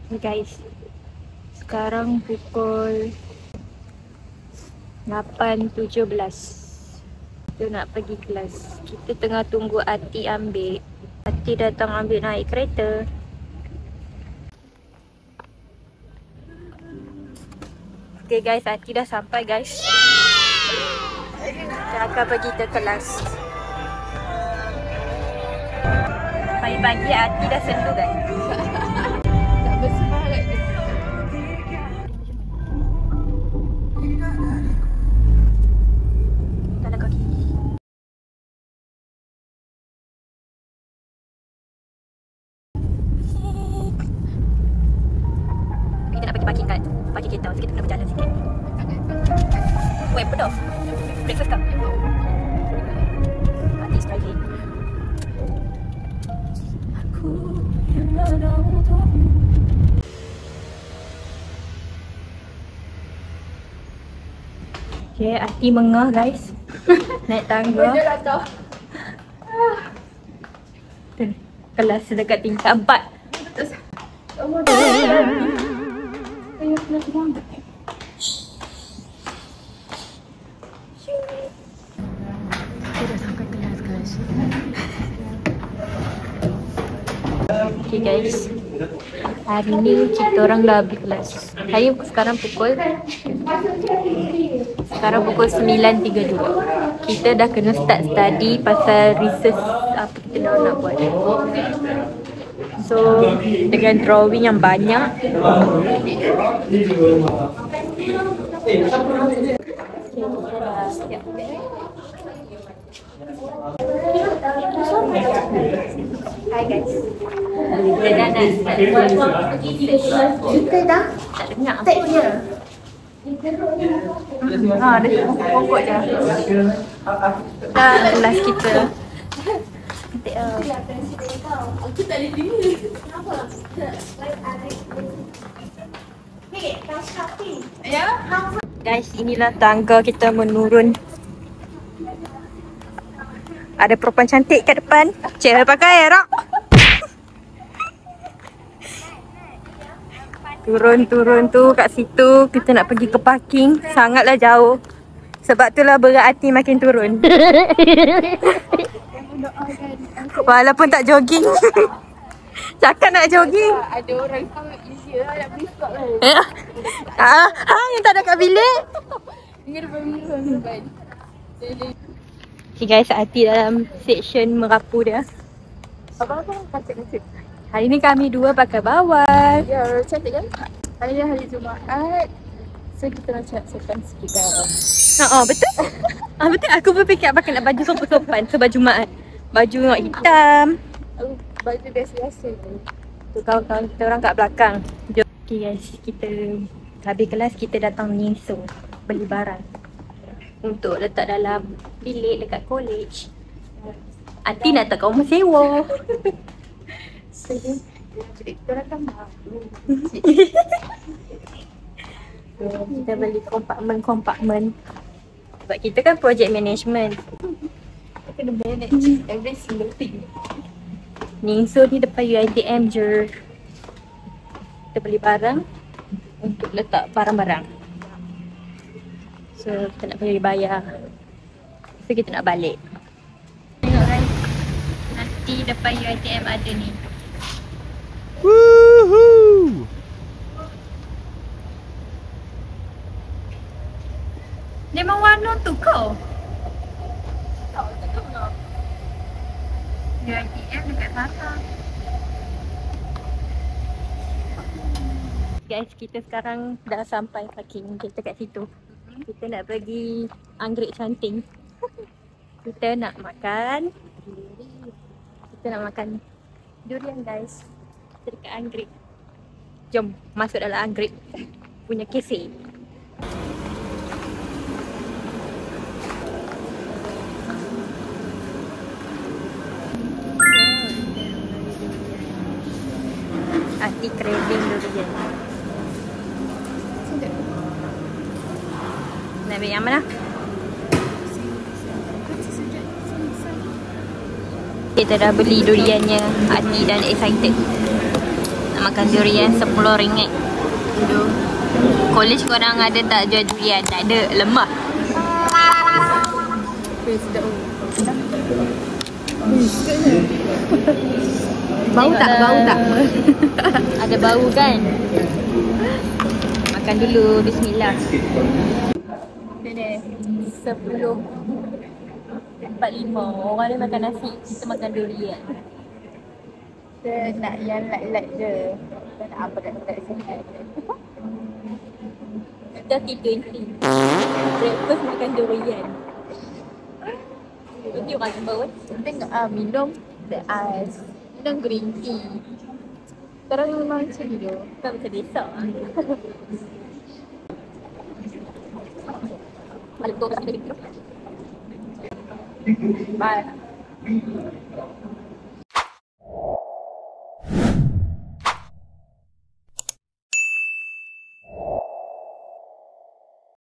Hey guys, sekarang pukul 8.17. Kita nak pergi kelas. Kita tengah tunggu Ati ambil. Ati datang ambil naik kereta. Okay guys, Ati dah sampai guys. Kita akan pergi ke kelas. Pagi-pagi Ati dah sendu guys. Tak bersemangat je. Tak ada kaki. Kita nak pergi parking kat parking kereta. So kita kena berjalan sikit. Weh, pedas. Breakfast tak? Ati is driving. Okay, Ati mengah guys. Naik tangga. Kelas dekat tingkat 4. Kita dah sampai kelas guys. Okay guys, hari ni kita orang dah habis kelas. Hari sekarang pukul 9.32. Kita dah kena start study pasal research apa kita nak buat. So dengan drawing yang banyak, kita dah siap. Hai guys. Kita dah nak start buat kita dah tak dengar apa punya. Ada pokok je. Dah kelas kita. Aku tak boleh dengar. Kenapa? Ya? Guys, inilah tangga kita menurun. Ada perempuan cantik kat depan. Cik pakai rok. Turun tu kat situ. Kita nak pergi ke parking. Sangatlah jauh. Sebab itulah berat hati makin turun. Walaupun tak jogging. Cakap nak jogging. Ada orang sama easy lah nak beli stop kan. Yang tak ada kat bilik. Dengar depan minum. Okay guys, Ati dalam section merapu dia. Apa-apa kacik-kacik. Hari ni kami dua pakai bawal. Ya, cantik kan? Hari ni hari Jumaat. So kita nak siapkan sikit kan. Betul. Betul. Aku berfikir pakai nak baju sopan-sopan sebab Jumaat. Baju hitam. Baju biasa-biasa tu. Tu kawan-kawan kita orang kat belakang. Jom. Okay guys, kita habis kelas kita datang Niso beli barang untuk letak dalam bilik dekat college. Ati nak tak rumah sewa. Jadi kita orang malu. Kita beli kompartmen. Sebab kita kan project management. Kita kena manage every single thing. Niso ni depan UiTM je. Kita beli barang untuk letak barang-barang. So kita nak pergi bayar. So kita nak balik. Tengok guys, nanti depan UiTM ada ni. Woohoo! Memang warna tu kau? Tak tahu lah. UiTM dekat belakang. Guys, kita sekarang dah sampai parking kita kat situ. Kita nak pergi anggrek cantik. Kita nak makan. Kita nak makan durian guys. Kita dekat anggrek. Jom masuk dalam anggrek punya cafe. Ati craving durian. Nak ambil yang mana? Kita dah beli duriannya. Ati dan excited. Nak makan durian RM10. College korang ada tak jual durian? Tak ada, lemah. Sedap. Bau tak? Bau tak? Ada bau kan? Makan dulu, bismillah. Ini 10.45. Orang ni makan nasi, kita makan durian. Kita nak yang light-light je. Kita nak apa dekat sini. Kita T20. Breakfast makan durian. Ini orang yang bawa. Tengok minum the ice. Minum green tea. Sekarang memang macam ni tu. Kan macam desa. Balik tu kasi balik. Bye.